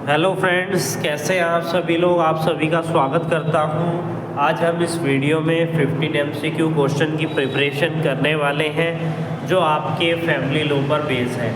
Hello friends, कैसे हैं आप सभी लोग। आप सभी का स्वागत करता हूं। आज हम इस वीडियो में 15 एमसीक्यू क्वेश्चन की प्रिपरेशन करने वाले हैं जो आपके फैमिली लॉ पर बेस है।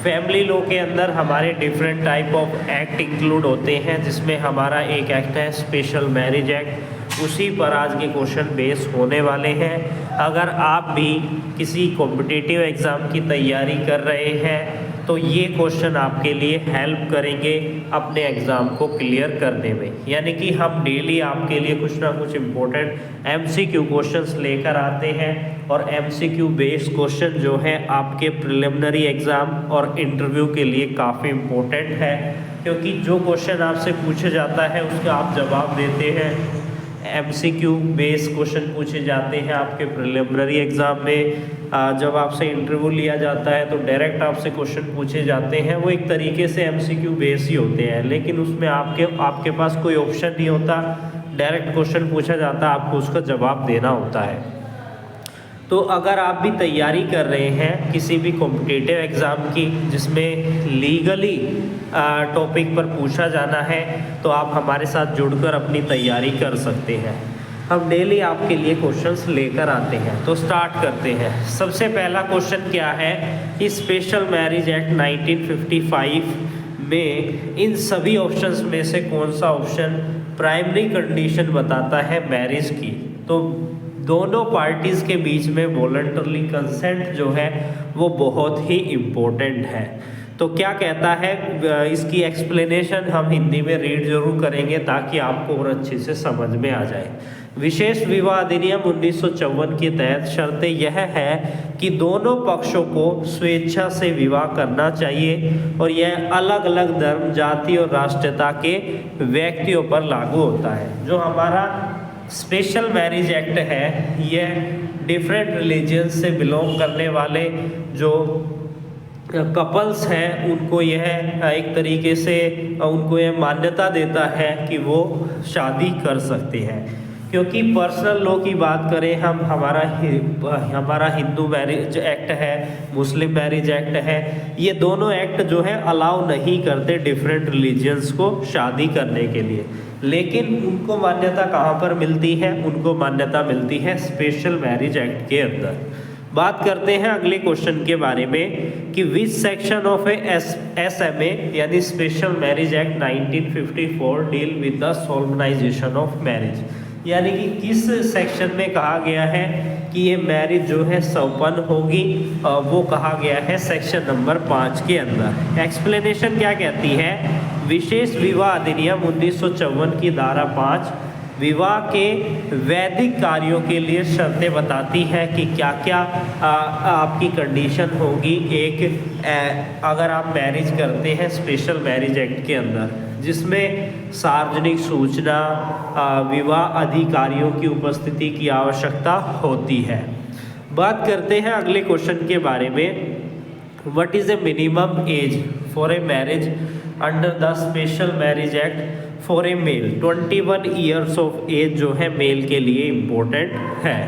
फैमिली लॉ के अंदर हमारे different type of act include होते हैं, जिसमें हमारा एक एक्ट है स्पेशल मैरिज एक्ट। उसी पर आज के क्वेश्चन बेस होने वाले हैं। अगर आप भी किसी कॉम्पिटिटिव एग्ज़ाम की तैयारी कर रहे हैं तो ये क्वेश्चन आपके लिए हेल्प करेंगे अपने एग्ज़ाम को क्लियर करने में। यानी कि हम डेली आपके लिए कुछ ना कुछ इम्पोर्टेंट एमसीक्यू क्वेश्चंस लेकर आते हैं, और एमसीक्यू बेस्ड क्वेश्चन जो है आपके प्रिलिमिनरी एग्ज़ाम और इंटरव्यू के लिए काफ़ी इम्पोर्टेंट है, क्योंकि जो क्वेश्चन आपसे पूछा जाता है उसका आप जवाब देते हैं। एमसीक्यू बेस्ड क्वेश्चन पूछे जाते हैं आपके प्रिलिमिनरी एग्ज़ाम में। जब आपसे इंटरव्यू लिया जाता है तो डायरेक्ट आपसे क्वेश्चन पूछे जाते हैं, वो एक तरीके से एमसीक्यू बेस ही होते हैं, लेकिन उसमें आपके पास कोई ऑप्शन नहीं होता। डायरेक्ट क्वेश्चन पूछा जाता है, आपको उसका जवाब देना होता है। तो अगर आप भी तैयारी कर रहे हैं किसी भी कॉम्पिटिटिव एग्ज़ाम की जिसमें लीगली टॉपिक पर पूछा जाना है, तो आप हमारे साथ जुड़कर अपनी तैयारी कर सकते हैं। हम डेली आपके लिए क्वेश्चंस लेकर आते हैं, तो स्टार्ट करते हैं। सबसे पहला क्वेश्चन क्या है कि स्पेशल मैरिज एक्ट 1955 में इन सभी ऑप्शंस में से कौन सा ऑप्शन प्राइमरी कंडीशन बताता है मैरिज की। तो दोनों पार्टीज़ के बीच में वॉलंटरली कंसेंट जो है वो बहुत ही इम्पोर्टेंट है। तो क्या कहता है, इसकी एक्सप्लेनेशन हम हिंदी में रीड जरूर करेंगे ताकि आपको और अच्छे से समझ में आ जाए। विशेष विवाह अधिनियम 1954 के तहत शर्तें यह है कि दोनों पक्षों को स्वेच्छा से विवाह करना चाहिए, और यह अलग अलग धर्म, जाति और राष्ट्रीयता के व्यक्तियों पर लागू होता है। जो हमारा स्पेशल मैरिज एक्ट है, यह डिफरेंट रिलीजन से बिलोंग करने वाले जो कपल्स हैं उनको यह एक तरीके से उनको यह मान्यता देता है कि वो शादी कर सकते हैं। क्योंकि पर्सनल लॉ की बात करें हम, हमारा हिंदू मैरिज एक्ट है, मुस्लिम मैरिज एक्ट है, ये दोनों एक्ट जो है अलाउ नहीं करते डिफरेंट रिलीजियंस को शादी करने के लिए। लेकिन उनको मान्यता कहाँ पर मिलती है, उनको मान्यता मिलती है स्पेशल मैरिज एक्ट के अंदर। बात करते हैं अगले क्वेश्चन के बारे में कि विच सेक्शन ऑफ एसएमए यानी special marriage act 1954 deal with the solemnization of marriage. यानी कि किस सेक्शन में कहा गया है कि ये मैरिज जो है संपन्न होगी, वो कहा गया है सेक्शन नंबर 5 के अंदर। एक्सप्लेनेशन क्या कहती है, विशेष विवाह अधिनियम 1954 की धारा 5 विवाह के वैदिक कार्यों के लिए शर्तें बताती है कि क्या क्या आपकी कंडीशन होगी अगर आप मैरिज करते हैं स्पेशल मैरिज एक्ट के अंदर, जिसमें सार्वजनिक सूचना, विवाह अधिकारियों की उपस्थिति की आवश्यकता होती है। बात करते हैं अगले क्वेश्चन के बारे में, what is a minimum age for a marriage under the special marriage act for a male. 21 years of age जो है मेल के लिए इम्पोर्टेंट है।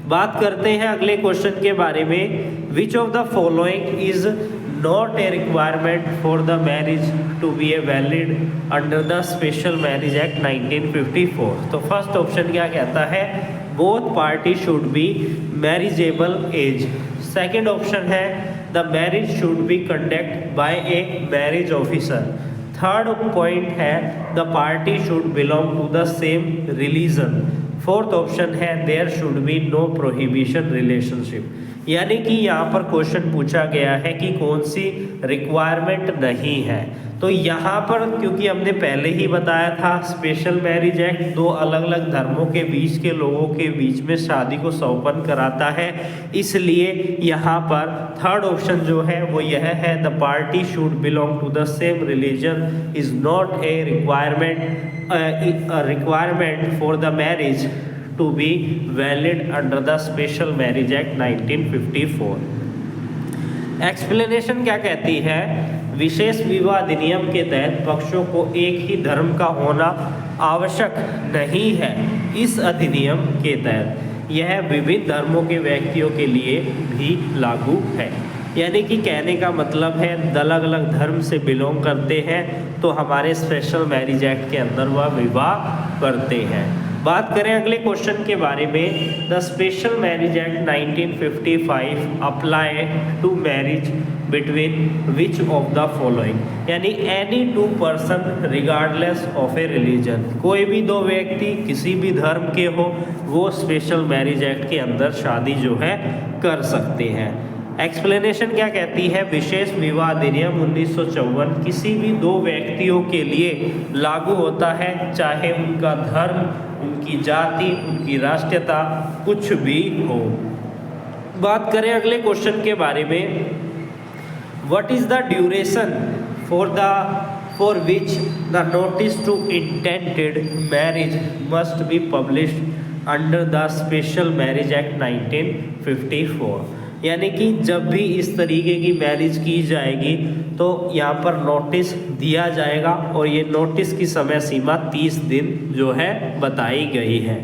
बात करते हैं अगले क्वेश्चन के बारे में, which of the following is not a requirement for the marriage to be a valid under the special marriage act 1954। तो फर्स्ट ऑप्शन क्या कहता है, both party should be marriageable age. Second option है the marriage should be conduct by a marriage officer. Third point है the party should belong to the same religion. Fourth option है there should be no prohibition relationship. यानी कि यहाँ पर question पूछा गया है कि कौन सी रिक्वायरमेंट नहीं है। तो यहाँ पर क्योंकि हमने पहले ही बताया था स्पेशल मैरिज एक्ट दो अलग अलग धर्मों के बीच के लोगों के बीच में शादी को संपन्न कराता है, इसलिए यहाँ पर थर्ड ऑप्शन जो है वो यह है the party should belong to the same religion is not a requirement for the marriage to be valid under the special marriage act 1954। Explanation क्या कहती है, विशेष विवाह अधिनियम के तहत पक्षों को एक ही धर्म का होना आवश्यक नहीं है। इस अधिनियम के तहत यह विभिन्न धर्मों के व्यक्तियों के लिए भी लागू है। यानी कि कहने का मतलब है अलग अलग धर्म से बिलोंग करते हैं तो हमारे स्पेशल मैरिज एक्ट के अंदर वह विवाह करते हैं। बात करें अगले क्वेश्चन के बारे में, the special marriage act 1955 apply to marriage between which of the following, यानी any two person regardless of a religion, कोई भी दो व्यक्ति किसी भी धर्म के हो वो स्पेशल मैरिज एक्ट के अंदर शादी जो है कर सकते हैं। एक्सप्लेनेशन क्या कहती है, विशेष विवाह अधिनियम 1954 किसी भी दो व्यक्तियों के लिए लागू होता है, चाहे उनका धर्म, उनकी जाति, उनकी राष्ट्रीयता कुछ भी हो। बात करें अगले क्वेश्चन के बारे में, what is the duration for which the notice to intended marriage must be published under the special marriage act 1954, यानी कि जब भी इस तरीके की मैरिज की जाएगी तो यहाँ पर नोटिस दिया जाएगा और ये नोटिस की समय सीमा 30 दिन जो है बताई गई है।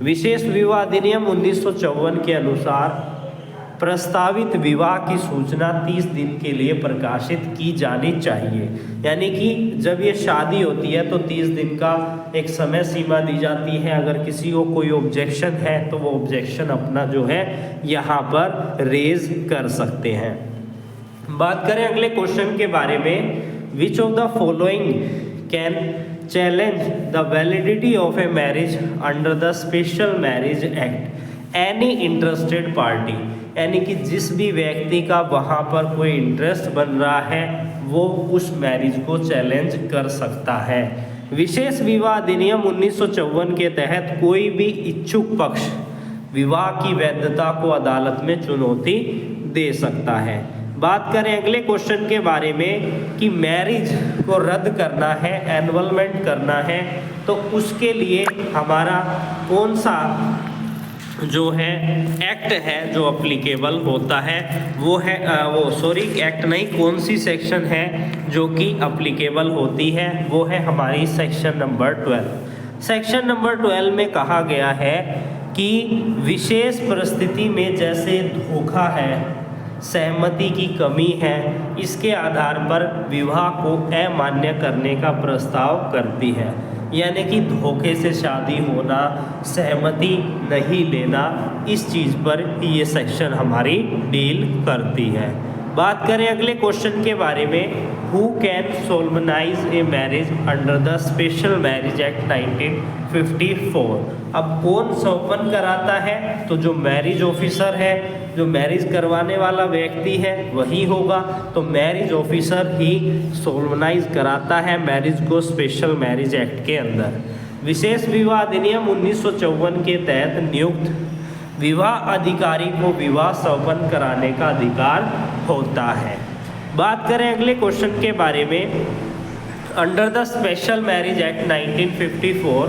विशेष विवाह अधिनियम 1954 के अनुसार प्रस्तावित विवाह की सूचना 30 दिन के लिए प्रकाशित की जानी चाहिए, यानी कि जब ये शादी होती है तो 30 दिन का एक समय सीमा दी जाती है। अगर किसी को कोई ऑब्जेक्शन है तो वो ऑब्जेक्शन अपना जो है यहाँ पर रेज कर सकते हैं। बात करें अगले क्वेश्चन के बारे में, which of the following can challenge the validity of a marriage under the special marriage act any interested party, यानी कि जिस भी व्यक्ति का वहाँ पर कोई इंटरेस्ट बन रहा है वो उस मैरिज को चैलेंज कर सकता है। विशेष विवाह अधिनियम 1954 के तहत कोई भी इच्छुक पक्ष विवाह की वैधता को अदालत में चुनौती दे सकता है। बात करें अगले क्वेश्चन के बारे में कि मैरिज को रद्द करना है, एनवलमेंट करना है, तो उसके लिए हमारा कौन सा जो है एक्ट है जो अप्लीकेबल होता है, वो है एक्ट नहीं, कौन सी सेक्शन है जो कि अप्लीकेबल होती है, वो है हमारी सेक्शन नंबर 12। सेक्शन नंबर 12 में कहा गया है कि विशेष परिस्थिति में जैसे धोखा है, सहमति की कमी है, इसके आधार पर विवाह को अमान्य करने का प्रस्ताव करती है, यानी कि धोखे से शादी होना, सहमति नहीं लेना, इस चीज़ पर ये सेक्शन हमारी डील करती है। बात करें अगले क्वेश्चन के बारे में, who can solemnise a marriage under the special marriage act 1954, अब कौन सौपन कराता है, तो जो मैरिज ऑफिसर है, जो मैरिज करवाने वाला व्यक्ति है वही होगा, तो मैरिज ऑफिसर ही सोलमनाइज कराता है मैरिज को स्पेशल मैरिज एक्ट के अंदर। विशेष विवाह अधिनियम 1954 के तहत नियुक्त विवाह अधिकारी को विवाह सौपन कराने का अधिकार होता है। बात करें अगले क्वेश्चन के बारे में, under the special marriage act 1954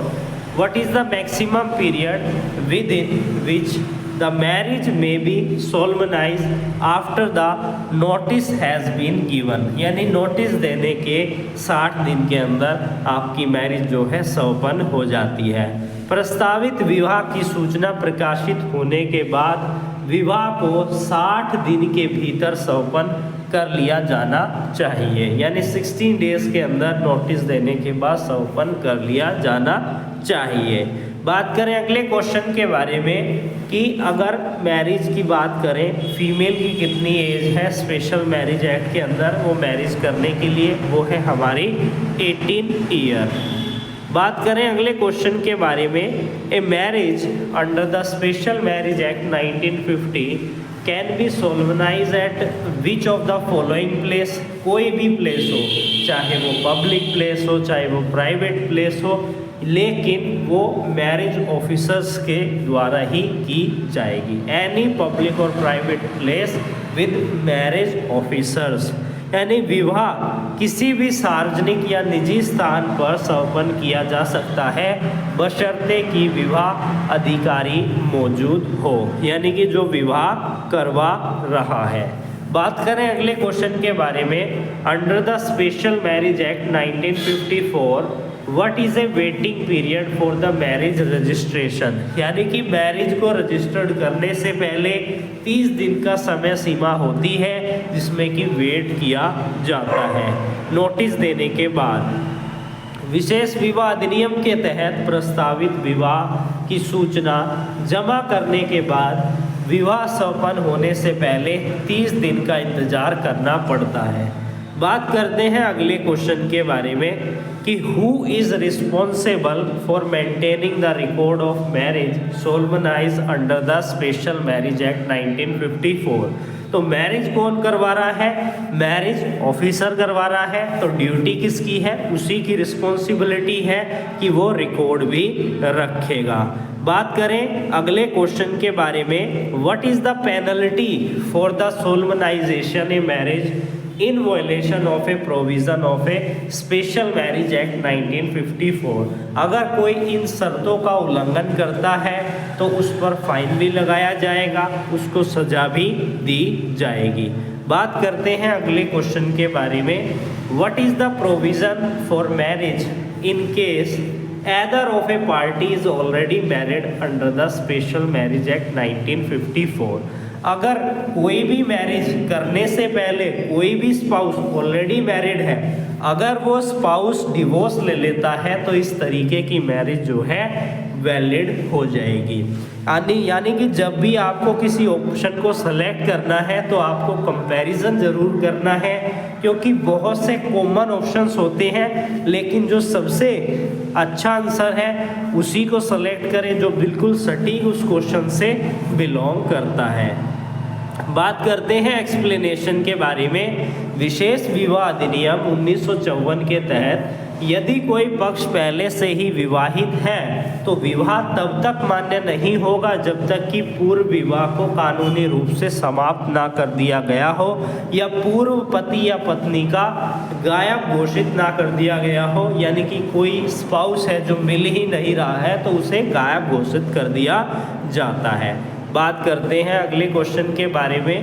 what is the maximum period within which the marriage may be solemnized after the notice has been given, यानी नोटिस देने के 60 दिन के अंदर आपकी मैरिज जो है सौपन हो जाती है। प्रस्तावित विवाह की सूचना प्रकाशित होने के बाद विवाह को 60 दिन के भीतर सौपन कर लिया जाना चाहिए, यानी 16 डेज के अंदर नोटिस देने के बाद सौपन कर लिया जाना चाहिए। बात करें अगले क्वेश्चन के बारे में कि अगर मैरिज की बात करें, फीमेल की कितनी एज है स्पेशल मैरिज एक्ट के अंदर वो मैरिज करने के लिए, वो है हमारी 18 ईयर। बात करें अगले क्वेश्चन के बारे में, ए marriage under the special marriage act 1950 can be solemnise eight which of the following place, कोई भी प्लेस हो, चाहे वो पब्लिक प्लेस हो, चाहे वो प्राइवेट प्लेस हो, लेकिन वो मैरिज ऑफिसर्स के द्वारा ही की जाएगी। एनी पब्लिक और private place with marriage officers, यानी विवाह किसी भी सार्वजनिक या निजी स्थान पर सौपन किया जा सकता है बशर्ते कि विवाह अधिकारी मौजूद हो, यानी कि जो विवाह करवा रहा है। बात करें अगले क्वेश्चन के बारे में, under the special marriage act 1954 what is A waiting period for the marriage registration, यानी कि मैरिज को रजिस्टर्ड करने से पहले 30 दिन का समय सीमा होती है जिसमें कि वेट किया जाता है नोटिस देने के बाद। विशेष विवाह अधिनियम के तहत प्रस्तावित विवाह की सूचना जमा करने के बाद विवाह संपन्न होने से पहले 30 दिन का इंतजार करना पड़ता है। बात करते हैं अगले क्वेश्चन के बारे में कि who is responsible for maintaining the record of marriage solemnise under the special marriage act 1954। तो मैरिज कौन करवा रहा है? मैरिज ऑफिसर करवा रहा है। तो ड्यूटी किसकी है? उसी की रिस्पॉन्सिबिलिटी है कि वो रिकॉर्ड भी रखेगा। बात करें अगले क्वेश्चन के बारे में, what is the penalty for the solemnization a marriage in violation of a provision of a special marriage act 1954। अगर कोई इन शर्तों का उल्लंघन करता है तो उस पर फाइन भी लगाया जाएगा, उसको सजा भी दी जाएगी। बात करते हैं अगले क्वेश्चन के बारे में, what is the provision for marriage in case either of a party is already married under the special marriage act 1954। अगर कोई भी मैरिज करने से पहले कोई भी स्पाउस ऑलरेडी मैरिड है, अगर वो स्पाउस डिवोर्स ले लेता है तो इस तरीके की मैरिज जो है वैलिड हो जाएगी। यानी कि जब भी आपको किसी ऑप्शन को सेलेक्ट करना है तो आपको कंपैरिजन ज़रूर करना है, क्योंकि बहुत से कॉमन ऑप्शंस होते हैं, लेकिन जो सबसे अच्छा आंसर है उसी को सेलेक्ट करें जो बिल्कुल सटीक उस क्वेश्चन से बिलोंग करता है। बात करते हैं एक्सप्लेनेशन के बारे में। विशेष विवाह अधिनियम 1954 के तहत यदि कोई पक्ष पहले से ही विवाहित है तो विवाह तब तक मान्य नहीं होगा जब तक कि पूर्व विवाह को कानूनी रूप से समाप्त ना कर दिया गया हो या पूर्व पति या पत्नी का गायब घोषित ना कर दिया गया हो। यानी कि कोई स्पाउस है जो मिल ही नहीं रहा है तो उसे गायब घोषित कर दिया जाता है। बात करते हैं अगले क्वेश्चन के बारे में,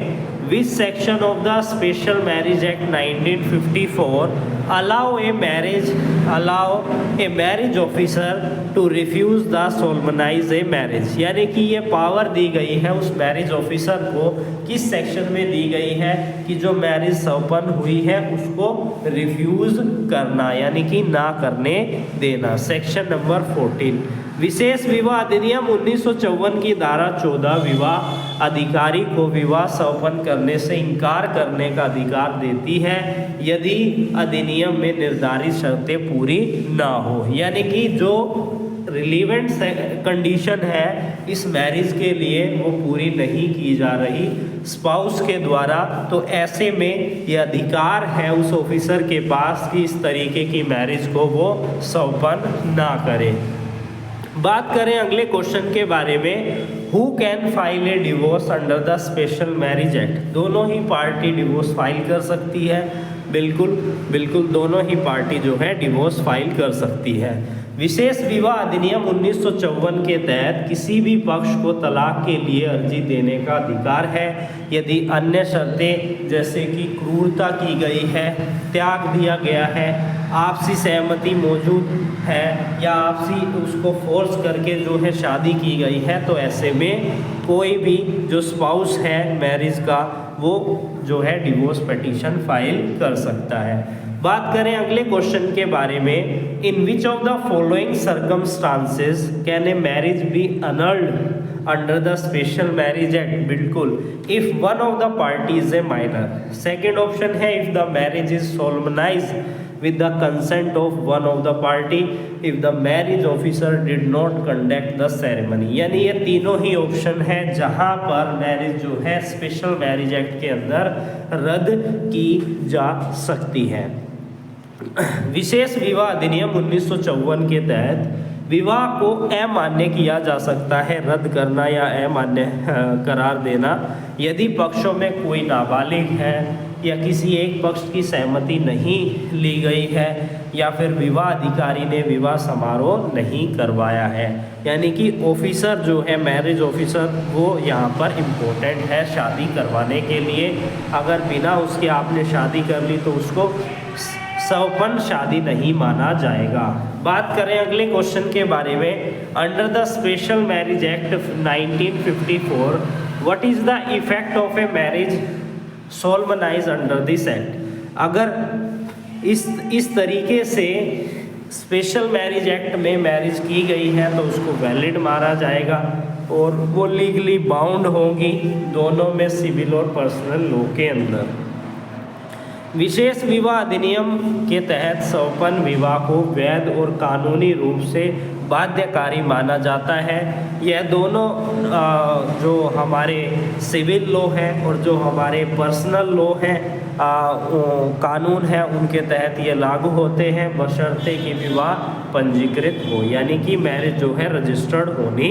which section of the special marriage act 1954 allow a marriage officer to refuse the solemnize a marriage. यानी कि ये पावर दी गई है उस मैरिज ऑफिसर को, किस सेक्शन में दी गई है कि जो मैरिज संपन्न हुई है उसको रिफ्यूज़ करना, यानी कि ना करने देना। Section number 14। विशेष विवाह अधिनियम 1954 की धारा 14 विवाह अधिकारी को विवाह संपन्न करने से इनकार करने का अधिकार देती है यदि अधिनियम में निर्धारित शर्तें पूरी ना हो। यानी कि जो रिलीवेंट कंडीशन है इस मैरिज के लिए वो पूरी नहीं की जा रही स्पाउस के द्वारा, तो ऐसे में ये अधिकार है उस ऑफिसर के पास कि इस तरीके की मैरिज को वो संपन्न ना करे। बात करें अगले क्वेश्चन के बारे में, who can file A divorce under the special marriage act. दोनों ही पार्टी डिवोर्स फाइल कर सकती है। बिल्कुल दोनों ही पार्टी जो है डिवोर्स फाइल कर सकती है। विशेष विवाह अधिनियम 1954 के तहत किसी भी पक्ष को तलाक के लिए अर्जी देने का अधिकार है यदि अन्य शर्तें जैसे कि क्रूरता की गई है, त्याग दिया गया है, आपसी सहमति मौजूद है या आपसी उसको फोर्स करके जो है शादी की गई है, तो ऐसे में कोई भी जो स्पाउस है मैरिज का वो जो है डिवोर्स पिटीशन फाइल कर सकता है। बात करें अगले क्वेश्चन के बारे में, in which of the following circumstances can a marriage be annulled under the special marriage act. बिल्कुल, if one of the party is a minor. Second option है if the marriage is solemnize with the consent of one of the party, if the marriage officer did not conduct the ceremony। यानी ये तीनों ही option है जहां पर marriage जो है special marriage act के अंदर रद्द की जा सकती है। विशेष विवाह अधिनियम 1954 के तहत विवाह को अमान्य किया जा सकता है, रद्द करना या अमान्य करार देना यदि पक्षों में कोई नाबालिग है या किसी एक पक्ष की सहमति नहीं ली गई है या फिर विवाह अधिकारी ने विवाह समारोह नहीं करवाया है। यानी कि ऑफिसर जो है मैरिज ऑफिसर वो यहाँ पर इम्पोर्टेंट है शादी करवाने के लिए। अगर बिना उसके आपने शादी कर ली तो उसको सौपन शादी नहीं माना जाएगा। बात करें अगले क्वेश्चन के बारे में, under the special marriage act 1954 what is the effect of a marriage solemnise under this act. अगर इस तरीके से स्पेशल मैरिज एक्ट में मैरिज की गई है तो उसको वैलिड माना जाएगा और वो लीगली बाउंड होंगी दोनों में, सिविल और पर्सनल लॉ के अंदर। विशेष विवाह अधिनियम के तहत सौपन विवाह को वैध और कानूनी रूप से बाध्यकारी माना जाता है। यह दोनों जो हमारे सिविल लॉ है और जो हमारे पर्सनल लॉ है कानून है उनके तहत ये लागू होते हैं, बशर्ते कि विवाह पंजीकृत हो, यानी कि मैरिज जो है रजिस्टर्ड होनी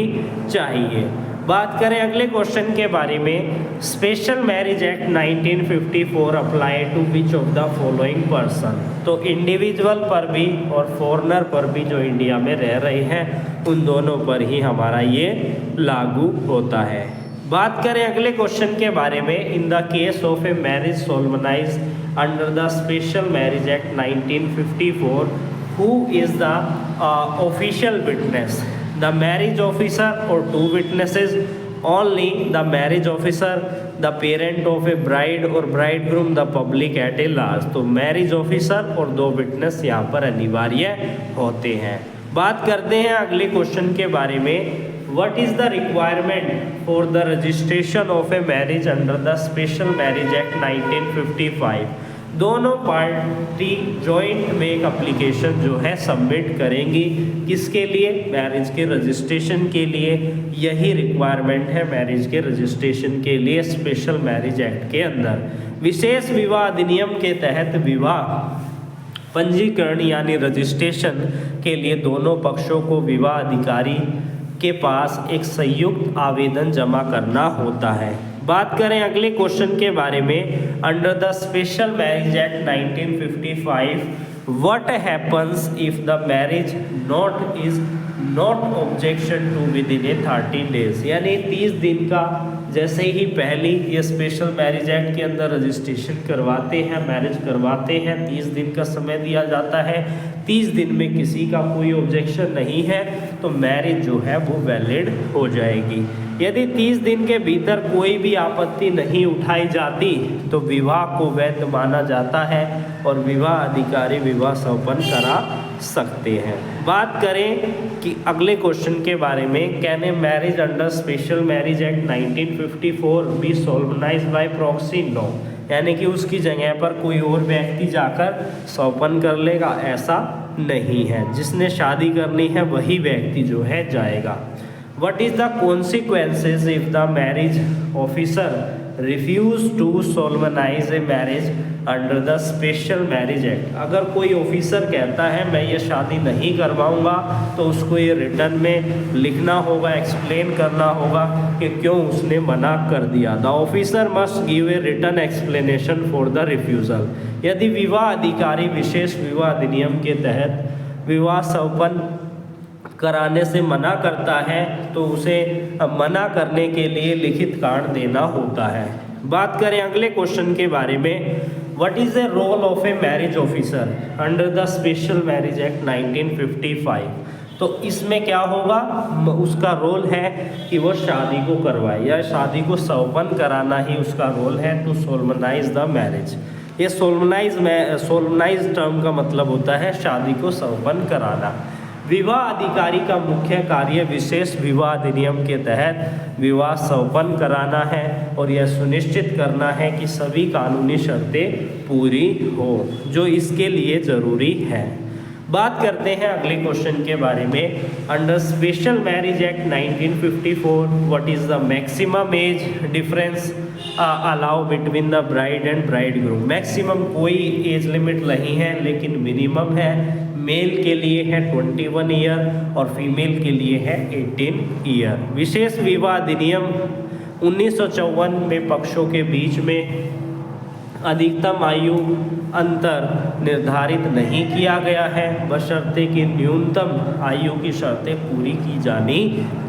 चाहिए। बात करें अगले क्वेश्चन के बारे में, special marriage act 1954 apply to which of the following person. तो इंडिविजुअल पर भी और फॉरेनर पर भी जो इंडिया में रह रहे हैं उन दोनों पर ही हमारा ये लागू होता है। बात करें अगले क्वेश्चन के बारे में, in the case of a marriage solemnise under the special marriage act 1954 who is the official witness, the marriage officer or two witnesses, only the marriage officer, the parent of a bride or bridegroom, the public at a large। तो marriage officer और दो witness यहाँ पर अनिवार्य होते हैं। बात करते हैं अगले क्वेश्चन के बारे में, what is the requirement for the registration of a marriage under the special marriage act 1955। दोनों पार्टी जॉइंट में एक एप्लीकेशन जो है सबमिट करेंगी, किसके लिए, मैरिज के रजिस्ट्रेशन के लिए। यही रिक्वायरमेंट है मैरिज के रजिस्ट्रेशन के लिए स्पेशल मैरिज एक्ट के अंदर। विशेष विवाह अधिनियम के तहत विवाह पंजीकरण यानी रजिस्ट्रेशन के लिए दोनों पक्षों को विवाह अधिकारी के पास एक संयुक्त आवेदन जमा करना होता है। बात करें अगले क्वेश्चन के बारे में, under the special marriage act 1955 what happens if the marriage not is not objection to within a 30 days. यानी 30 दिन का जैसे ही पहली ये स्पेशल मैरिज एक्ट के अंदर रजिस्ट्रेशन करवाते हैं, मैरिज करवाते हैं, 30 दिन का समय दिया जाता है। 30 दिन में किसी का कोई ऑब्जेक्शन नहीं है तो मैरिज जो है वो वैलिड हो जाएगी। यदि 30 दिन के भीतर कोई भी आपत्ति नहीं उठाई जाती तो विवाह को वैध माना जाता है और विवाह अधिकारी विवाह सौपन करा सकते हैं। बात करें कि अगले क्वेश्चन के बारे में, can a marriage under special marriage act 1954 be solemnized by proxy. No, यानी कि उसकी जगह पर कोई और व्यक्ति जाकर सौपन कर लेगा, ऐसा नहीं है। जिसने शादी करनी है वही व्यक्ति जो है जाएगा। What is the consequences if the marriage officer refuse to solemnize a marriage under the special marriage act। अगर कोई ऑफिसर कहता है मैं ये शादी नहीं करवाऊंगा तो उसको ये रिटर्न में लिखना होगा, एक्सप्लेन करना होगा कि क्यों उसने मना कर दिया। The officer must give a return explanation for the refusal. यदि विवाह अधिकारी विशेष विवाह अधिनियम के तहत विवाह सौपन कराने से मना करता है तो उसे मना करने के लिए लिखित कारण देना होता है। बात करें अगले क्वेश्चन के बारे में, what is the role of a marriage officer under the special marriage act 1955। तो इसमें क्या होगा, उसका रोल है कि वो शादी को करवाए या शादी को सौपन कराना ही उसका रोल है, टू सोलमनाइज द मैरिज। ये सोलमनाइज टर्म का मतलब होता है शादी को सौपन कराना। विवाह अधिकारी का मुख्य कार्य विशेष विवाह अधिनियम के तहत विवाह सौपन कराना है और यह सुनिश्चित करना है कि सभी कानूनी शर्तें पूरी हो जो इसके लिए ज़रूरी है। बात करते हैं अगले क्वेश्चन के बारे में, under special marriage act 1954 what is the maximum age difference allow between the bride and bridegroom. Maximum कोई एज लिमिट नहीं है लेकिन मिनिमम है। मेल के लिए है 21 ईयर और फीमेल के लिए है 18 ईयर। विशेष विवाह अधिनियम 1954 में पक्षों के बीच में अधिकतम आयु अंतर निर्धारित नहीं किया गया है, बशर्ते कि न्यूनतम आयु की शर्तें पूरी की जानी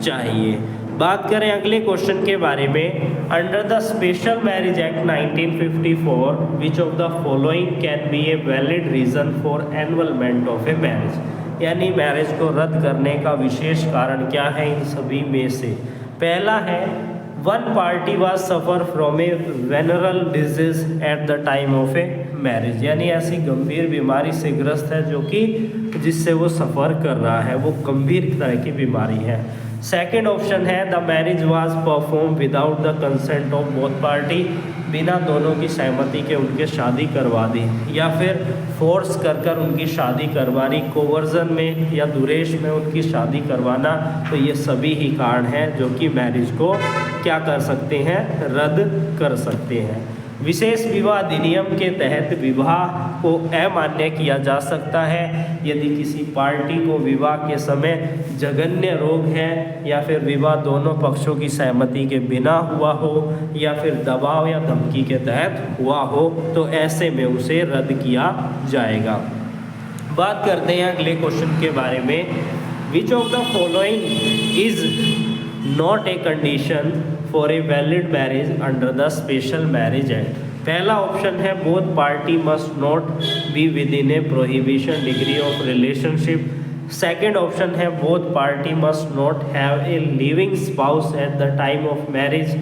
चाहिए। बात करें अगले क्वेश्चन के बारे में, under the special marriage act 1954 which of the following can be a valid reason for annulment of a marriage, यानी मैरिज को रद्द करने का विशेष कारण क्या है इन सभी में से। पहला है one party was suffer from A venereal disease eight the time of a marriage, यानी ऐसी गंभीर बीमारी से ग्रस्त है जो कि जिससे वो सफ़र कर रहा है, वो गंभीर तरह की बीमारी है। सेकेंड ऑप्शन है the marriage was perform without the consent of both party, बिना दोनों की सहमति के उनके शादी करवा दी, या फिर फोर्स कर कर उनकी शादी करवानी, कोवर्जन में या दुरेश में उनकी शादी करवाना। तो ये सभी ही कारण हैं जो कि मैरिज को क्या कर सकते हैं, रद्द कर सकते हैं। विशेष विवाह अधिनियम के तहत विवाह को अमान्य किया जा सकता है यदि किसी पार्टी को विवाह के समय जघन्य रोग है, या फिर विवाह दोनों पक्षों की सहमति के बिना हुआ हो, या फिर दबाव या धमकी के तहत हुआ हो, तो ऐसे में उसे रद्द किया जाएगा। बात करते हैं अगले क्वेश्चन के बारे में, which of the following is not a condition for a valid marriage under the special marriage act. पहला ऑप्शन है both party must not be within a prohibition degree of relationship. Second option है both party must not have a living spouse at the time of marriage.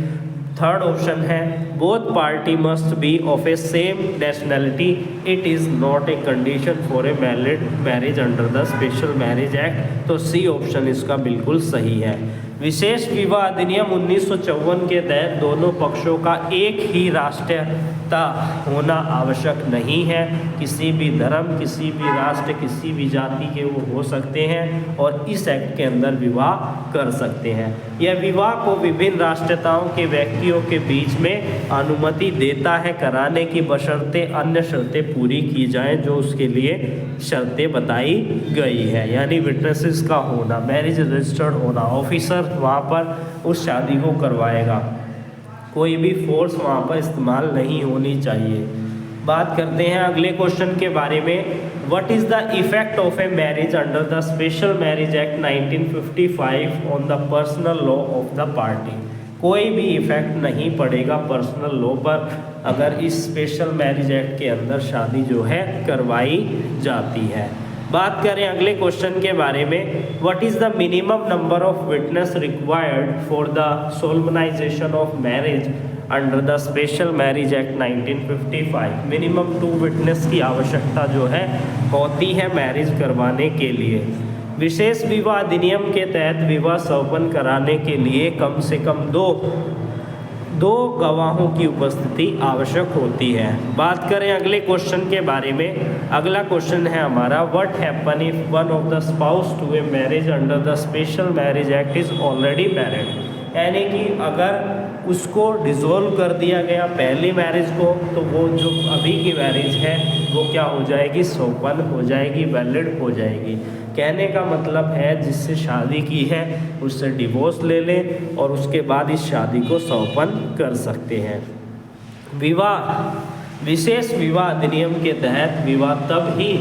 Third option है both party must be of a same nationality, it is not a condition for a valid marriage under the special marriage act. तो C option इसका बिल्कुल सही है। विशेष विवाह अधिनियम 1954 के तहत दोनों पक्षों का एक ही राष्ट्रीयता होना आवश्यक नहीं है। किसी भी धर्म, किसी भी राष्ट्र, किसी भी जाति के वो हो सकते हैं और इस एक्ट के अंदर विवाह कर सकते हैं। यह विवाह को विभिन्न राष्ट्रीयताओं के व्यक्तियों के बीच में अनुमति देता है कराने की, बशर्ते अन्य शर्तें पूरी की जाएं जो उसके लिए शर्तें बताई गई है, यानी विटनेसेस का होना, मैरिज रजिस्टर्ड होना, ऑफिसर वहाँ पर उस शादी को करवाएगा, कोई भी फोर्स वहाँ पर इस्तेमाल नहीं होनी चाहिए। बात करते हैं अगले क्वेश्चन के बारे में, what is the effect of a marriage under the special marriage act 1955 on the personal law of the party. कोई भी इफेक्ट नहीं पड़ेगा पर्सनल लॉ पर अगर इस स्पेशल मैरिज एक्ट के अंदर शादी जो है करवाई जाती है। बात करें अगले क्वेश्चन के बारे में, what is the minimum number of witness required for the solemnization of marriage under the special marriage act 1955। Minimum 2 witness की आवश्यकता जो है होती है मैरिज करवाने के लिए। विशेष विवाह अधिनियम के तहत विवाह संपन्न कराने के लिए कम से कम दो गवाहों की उपस्थिति आवश्यक होती है। बात करें अगले क्वेश्चन के बारे में, अगला क्वेश्चन है हमारा, what happen if one of the spouse to a marriage under the special marriage act is already married, यानी कि अगर उसको डिसॉल्व कर दिया गया पहली मैरिज को, तो वो जो अभी की मैरिज है वो क्या हो जाएगी, संपन्न हो जाएगी, वैलिड हो जाएगी। कहने का मतलब है जिससे शादी की है उससे डिवोर्स ले लें और उसके बाद इस शादी को संपन्न कर सकते हैं। विवाह विशेष विवाह अधिनियम के तहत विवाह तब ही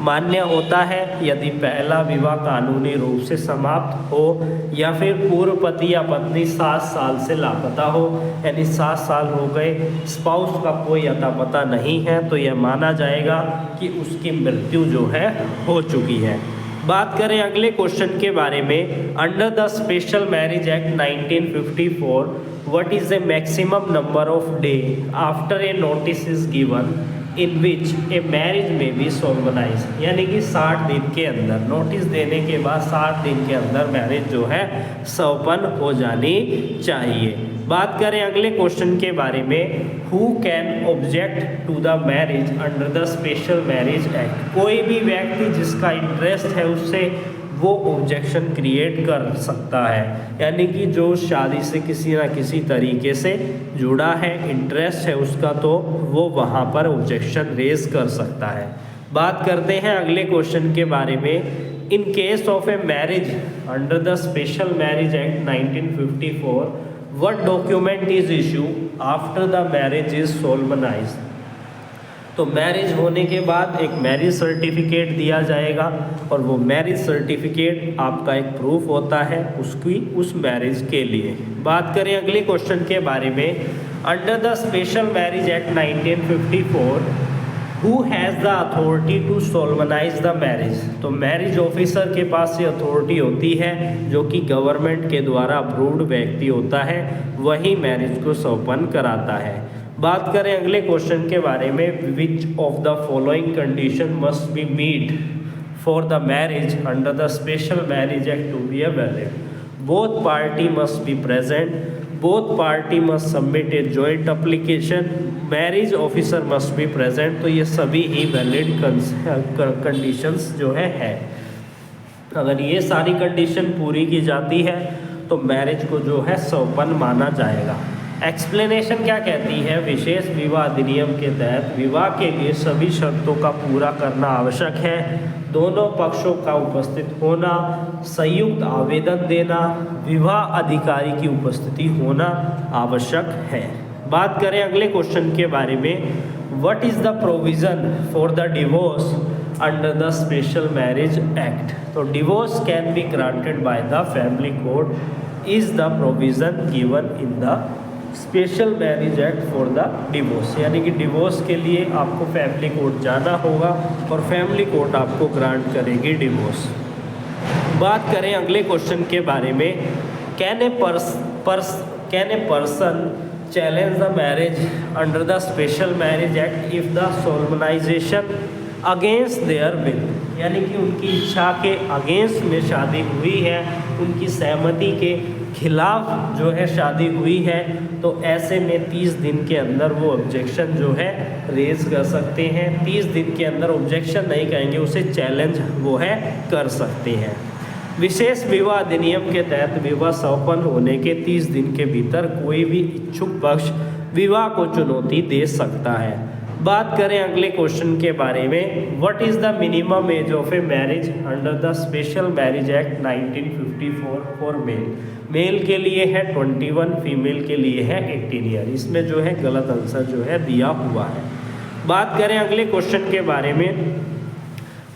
मान्य होता है यदि पहला विवाह कानूनी रूप से समाप्त हो या फिर पूर्व पति या पत्नी 7 साल से लापता हो, यानी 7 साल हो गए, स्पाउस का कोई अता पता नहीं है, तो यह माना जाएगा कि उसकी मृत्यु जो है हो चुकी है। बात करें अगले क्वेश्चन के बारे में, under the special marriage act 1954 what is the maximum number of day after a notice is given in which a marriage may B solemnise, यानी कि 60 दिन के अंदर, नोटिस देने के बाद 60 दिन के अंदर मैरिज जो है संपन्न हो जानी चाहिए। बात करें अगले क्वेश्चन के बारे में, who can object to the marriage under the special marriage act. कोई भी व्यक्ति जिसका इंटरेस्ट है उससे वो ऑब्जेक्शन क्रिएट कर सकता है, यानी कि जो शादी से किसी ना किसी तरीके से जुड़ा है, इंटरेस्ट है उसका, तो वो वहाँ पर ऑब्जेक्शन रेज कर सकता है। बात करते हैं अगले क्वेश्चन के बारे में, in case of a marriage under the special marriage act 1954 what document is issue after the marriage is solemnized. तो मैरिज होने के बाद एक मैरिज सर्टिफिकेट दिया जाएगा और वो मैरिज सर्टिफिकेट आपका एक प्रूफ होता है उस मैरिज के लिए। बात करें अगले क्वेश्चन के बारे में, under the special marriage act 1954 who has the authority to solemnize the marriage. तो मैरिज ऑफिसर के पास ये अथॉरिटी होती है जो कि गवर्नमेंट के द्वारा अप्रूव्ड व्यक्ति होता है, वही मैरिज को संपन्न कराता है। बात करें अगले क्वेश्चन के बारे में, which of the following condition must be meet for the marriage under the special marriage act to be valid. Both party must be present, both party must submit a joint application, marriage officer must be present. तो ये सभी ही valid conditions जो है। अगर ये सारी condition पूरी की जाती है तो मैरिज को जो है संपन्न माना जाएगा। एक्सप्लेनेशन क्या कहती है, विशेष विवाह अधिनियम के तहत विवाह के लिए सभी शर्तों का पूरा करना आवश्यक है। दोनों पक्षों का उपस्थित होना, संयुक्त आवेदन देना, विवाह अधिकारी की उपस्थिति होना आवश्यक है। बात करें अगले क्वेश्चन के बारे में, what is the provision for the divorce under the special marriage act. तो divorce can be granted by the family court is the provision given in the special marriage act for the divorce. यानी कि divorce के लिए आपको family court जाना होगा और family court आपको ग्रांट करेगी डिवोर्स। बात करें अगले क्वेश्चन के बारे में, can a person challenge the marriage under the special marriage act if the solemnization against their will. यानी कि उनकी इच्छा के अगेंस्ट में शादी हुई है, उनकी सहमति के खिलाफ जो है शादी हुई है, तो ऐसे में 30 दिन के अंदर वो ऑब्जेक्शन जो है रेज कर सकते हैं। 30 दिन के अंदर ऑब्जेक्शन नहीं करेंगे, उसे चैलेंज वो है कर सकते हैं। विशेष विवाह अधिनियम के तहत विवाह संपन्न होने के 30 दिन के भीतर कोई भी इच्छुक पक्ष विवाह को चुनौती दे सकता है। बात करें अगले क्वेश्चन के बारे में, what is the minimum age of a marriage under the special marriage act 1954 for male. Male के लिए है 21, फीमेल के लिए है 18 ईयर। इसमें जो है गलत आंसर जो है दिया हुआ है। बात करें अगले क्वेश्चन के बारे में,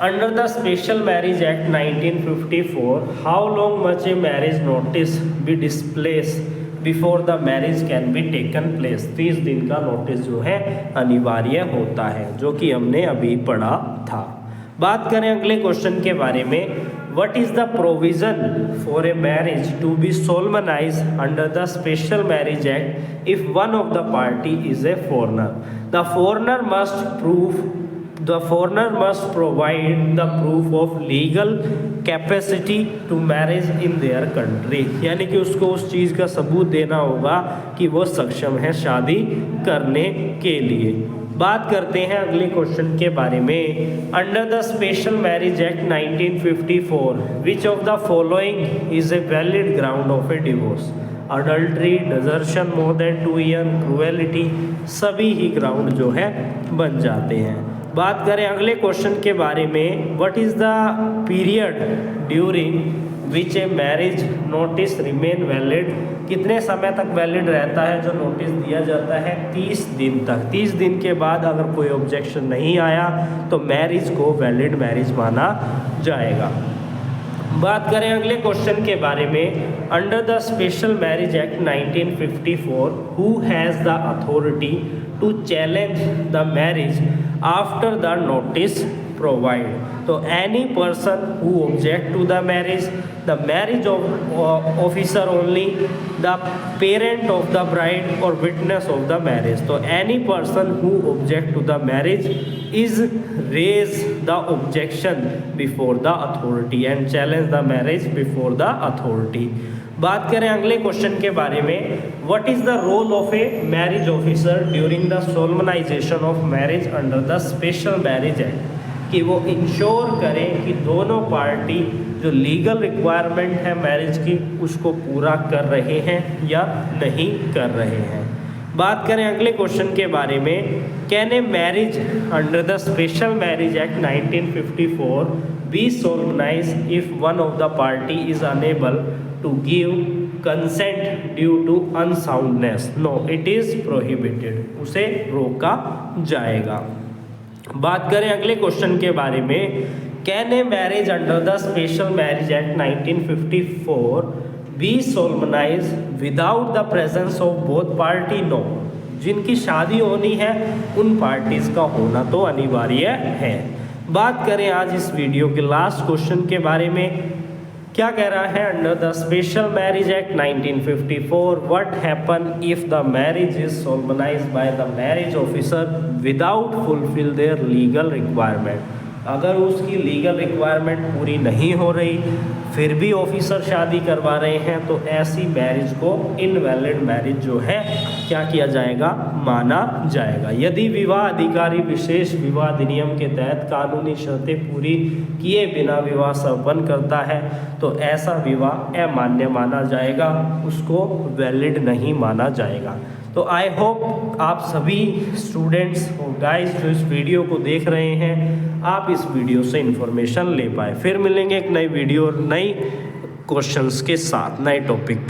under the special marriage act 1954 how long much a marriage notice be displace before the marriage can be taken place. 30 दिन का नोटिस जो है अनिवार्य होता है, जो कि हमने अभी पढ़ा था। बात करें अगले क्वेश्चन के बारे में, what is the provision for a marriage to be solemnize under the special marriage act if one of the party is a foreigner. The foreigner must provide the proof of legal capacity to marriage in their country। यानी कि उसको उस चीज़ का सबूत देना होगा कि वो सक्षम है शादी करने के लिए। बात करते हैं अगले क्वेश्चन के बारे में, under the special marriage act 1954 which of the following is a valid ground of A divorce. Adultery, desertion more than 2 year, cruelty, सभी ही ग्राउंड जो है बन जाते हैं। बात करें अगले क्वेश्चन के बारे में, what is the period during which A marriage notice remain valid. कितने समय तक वैलिड रहता है जो नोटिस दिया जाता है? 30 दिन तक। 30 दिन के बाद अगर कोई ऑब्जेक्शन नहीं आया तो मैरिज को वैलिड मैरिज माना जाएगा। बात करें अगले क्वेश्चन के बारे में, under the special marriage act 1954 who has the authority to challenge the marriage after the notice provide. तो any person who object to the marriage officer only, the parent of the bride और witness of the marriage. तो any person who object to the marriage is raise the objection before the authority and challenge the marriage before the authority. बात करें अगले question के बारे में, what is the role of a marriage officer during the solemnization of marriage under the special marriage act. कि वो ensure करें कि दोनों पार्टी जो लीगल रिक्वायरमेंट है मैरिज की उसको पूरा कर रहे हैं या नहीं कर रहे हैं। बात करें अगले क्वेश्चन के बारे में, can a marriage under the special marriage act 1954 be solemnized if one of the party is unable to give consent due to unsoundness. No, it is prohibited, उसे रोका जाएगा। बात करें अगले क्वेश्चन के बारे में, can a marriage under the special marriage act 1954 be solemnize without the presence of both party? No. जिनकी शादी होनी है उन पार्टीज का होना तो अनिवार्य है। बात करें आज इस वीडियो के लास्ट क्वेश्चन के बारे में, क्या कह रहा है, under the special marriage act 1954 what happen if the marriage is solemnized by the marriage officer without fulfil their legal requirement? अगर उसकी लीगल रिक्वायरमेंट पूरी नहीं हो रही फिर भी ऑफिसर शादी करवा रहे हैं तो ऐसी मैरिज को इनवैलिड मैरिज जो है क्या किया जाएगा, माना जाएगा। यदि विवाह अधिकारी विशेष विवाह अधिनियम के तहत कानूनी शर्तें पूरी किए बिना विवाह संपन्न करता है तो ऐसा विवाह अमान्य माना जाएगा, उसको वैलिड नहीं माना जाएगा। तो आई होप आप सभी स्टूडेंट्स और गाइस जो इस वीडियो को देख रहे हैं आप इस वीडियो से इन्फॉर्मेशन ले पाए। फिर मिलेंगे एक नई वीडियो और नई क्वेश्चंस के साथ नए टॉपिक पर।